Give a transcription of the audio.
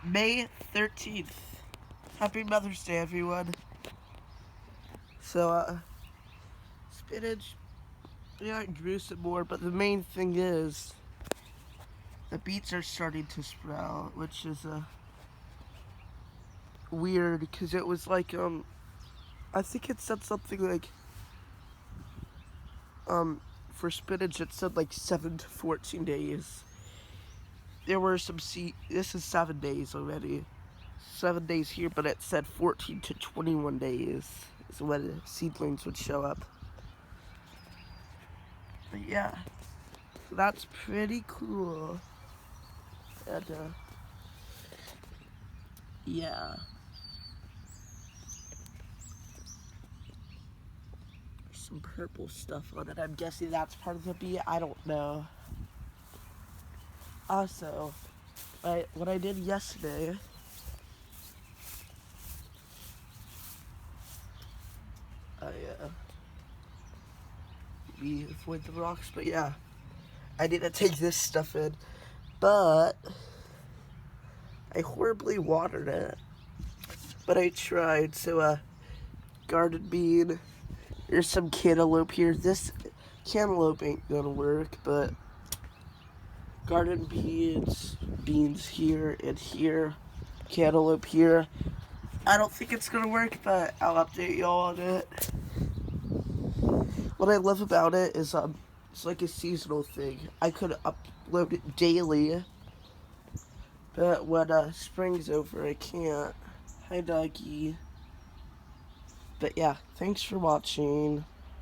May 13th. Happy Mother's Day, everyone. So, spinach, yeah, it grew some more, but the main thing is the beets are starting to sprout, which is weird because it was like, I think it said something like, for spinach, it said like 7 to 14 days. There were some this is 7 days already. 7 days here, but it said 14 to 21 days is when seedlings would show up. But yeah, so that's pretty cool. And yeah, there's some purple stuff on it. I'm guessing that's part of the bee. I don't know. Also, what I did yesterday, I we avoid the rocks, but yeah, I didn't take this stuff in, but I horribly watered it. But I tried. So garden bean. There's some cantaloupe here. This cantaloupe ain't gonna work, but garden beans here and here, cantaloupe here. I don't think it's gonna work, but I'll update y'all on it. What I love about it is it's like a seasonal thing. I could upload it daily, but when spring's over, I can't. Hi, doggy. But yeah, thanks for watching.